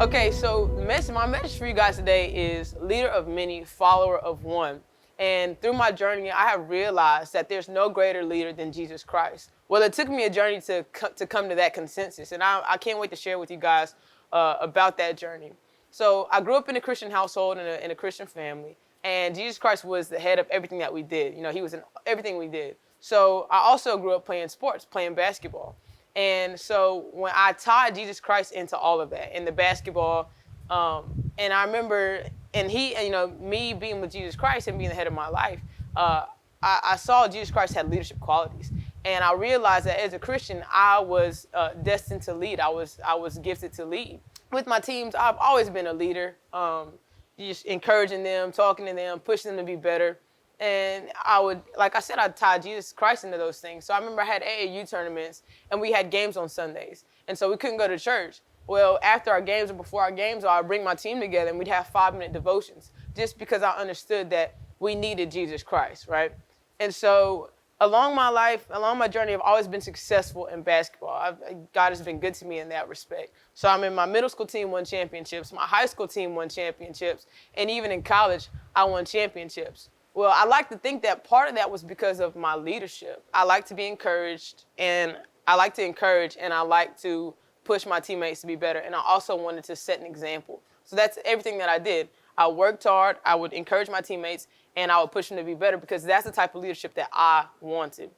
Okay, so my message for you guys today is leader of many, follower of one. And through my journey, I have realized that there's no greater leader than Jesus Christ. Well, it took me a journey to come to that consensus, and I can't wait to share with you guys about that journey. So I grew up in a Christian household in a Christian family, and Jesus Christ was the head of everything that we did. You know, he was in everything we did. So I also grew up playing sports, playing basketball. And so when I tied Jesus Christ into all of that, in the basketball, and I remember, me being with Jesus Christ and being the head of my life, I saw Jesus Christ had leadership qualities. And I realized that as a Christian, I was destined to lead. I was gifted to lead. With my teams, I've always been a leader, just encouraging them, talking to them, pushing them to be better. And I'd tie Jesus Christ into those things. So I remember I had AAU tournaments, and we had games on Sundays. And so we couldn't go to church. Well, after our games or before our games, I'd bring my team together, and we'd have 5-minute devotions, just because I understood that we needed Jesus Christ, right? And so along my journey, I've always been successful in basketball. God has been good to me in that respect. So I mean, my middle school team won championships, my high school team won championships, and even in college, I won championships. Well, I like to think that part of that was because of my leadership. I like to be encouraged, and I like to push my teammates to be better, and I also wanted to set an example. So that's everything that I did. I worked hard, I would encourage my teammates, and I would push them to be better, because that's the type of leadership that I wanted.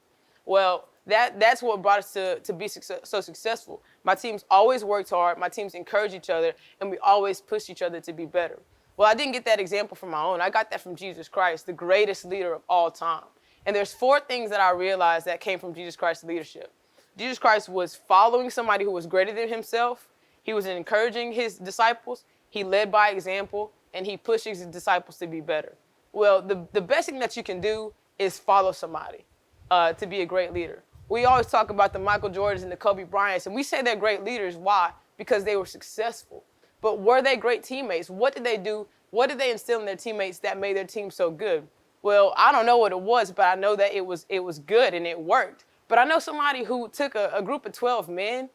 Well, that's what brought us to be so successful. My teams always worked hard, my teams encouraged each other, and we always pushed each other to be better. Well, I didn't get that example from my own. I got that from Jesus Christ, the greatest leader of all time. And there's 4 things that I realized that came from Jesus Christ's leadership. Jesus Christ was following somebody who was greater than himself. He was encouraging his disciples. He led by example, and he pushed his disciples to be better. Well, the best thing that you can do is follow somebody to be a great leader. We always talk about the Michael Jordans and the Kobe Bryants, and we say they're great leaders. Why? Because they were successful. But were they great teammates? What did they do? What did they instill in their teammates that made their team so good? Well, I don't know what it was, but I know that it was good and it worked. But I know somebody who took a group of 12 men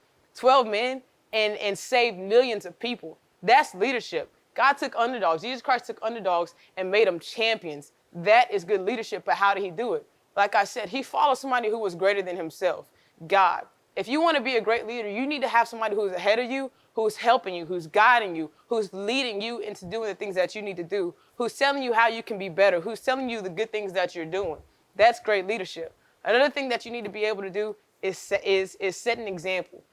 and saved millions of people. That's leadership. God took underdogs. Jesus Christ took underdogs and made them champions. That is good leadership, but how did he do it? Like I said, he followed somebody who was greater than himself, God. If you want to be a great leader, you need to have somebody who's ahead of you, who's helping you, who's guiding you, who's leading you into doing the things that you need to do, who's telling you how you can be better, who's telling you the good things that you're doing. That's great leadership. Another thing that you need to be able to do is set an example.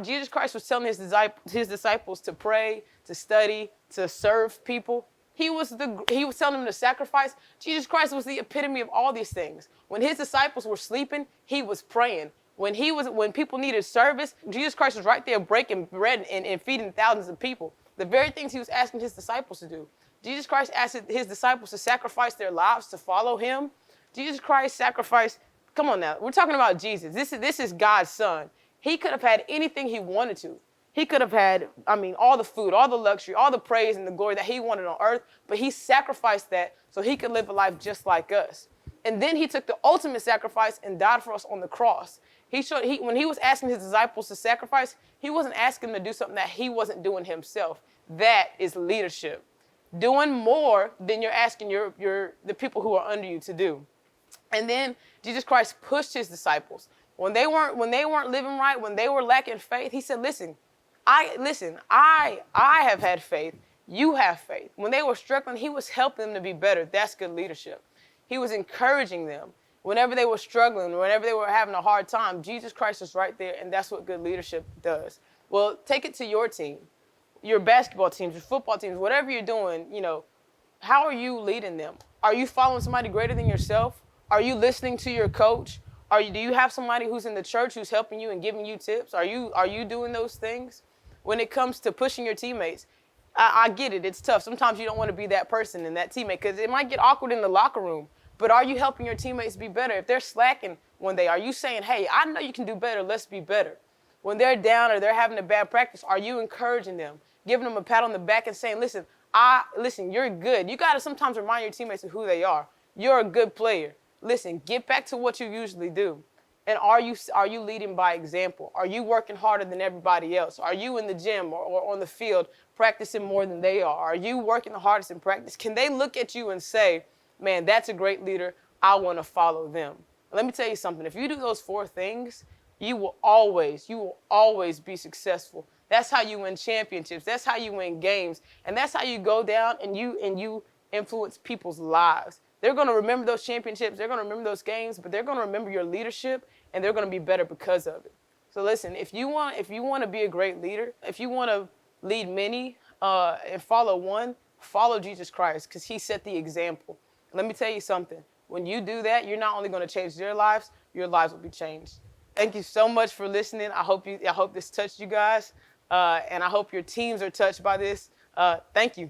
Jesus Christ was telling his disciples to pray, to study, to serve people. He was telling them to sacrifice. Jesus Christ was the epitome of all these things. When his disciples were sleeping, he was praying. When people needed service, Jesus Christ was right there breaking bread and feeding thousands of people. The very things he was asking his disciples to do. Jesus Christ asked his disciples to sacrifice their lives to follow him. Jesus Christ sacrificed, come on now, we're talking about Jesus. This is God's son. He could have had anything he wanted to. He could have had, all the food, all the luxury, all the praise and the glory that he wanted on earth, but he sacrificed that so he could live a life just like us. And then he took the ultimate sacrifice and died for us on the cross. When he was asking his disciples to sacrifice, he wasn't asking them to do something that he wasn't doing himself. That is leadership. Doing more than you're asking the people who are under you to do. And then Jesus Christ pushed his disciples. When they weren't living right, when they were lacking faith, he said, I have had faith. You have faith. When they were struggling, he was helping them to be better. That's good leadership. He was encouraging them. Whenever they were struggling, whenever they were having a hard time, Jesus Christ was right there, and that's what good leadership does. Well, take it to your team, your basketball teams, your football teams, whatever you're doing, how are you leading them? Are you following somebody greater than yourself? Are you listening to your coach? Do you have somebody who's in the church who's helping you and giving you tips? Are you doing those things? When it comes to pushing your teammates, I get it. It's tough. Sometimes you don't want to be that person and that teammate because it might get awkward in the locker room. But are you helping your teammates be better? If they're slacking one day, are you saying, hey, I know you can do better. Let's be better. When they're down or they're having a bad practice, are you encouraging them, giving them a pat on the back and saying, listen, you're good. You got to sometimes remind your teammates of who they are. You're a good player. Listen, get back to what you usually do. And are you leading by example? Are you working harder than everybody else? Are you in the gym or on the field practicing more than they are? Are you working the hardest in practice? Can they look at you and say, man, that's a great leader, I want to follow them? Let me tell you something. If you do those 4 things, you will always be successful. That's how you win championships. That's how you win games. And that's how you go down and you influence people's lives. They're going to remember those championships. They're going to remember those games, but they're going to remember your leadership, and they're going to be better because of it. So listen, if you want to be a great leader, if you want to lead many and follow one, follow Jesus Christ, because he set the example. Let me tell you something. When you do that, you're not only going to change their lives, your lives will be changed. Thank you so much for listening. I hope this touched you guys, and I hope your teams are touched by this. Thank you.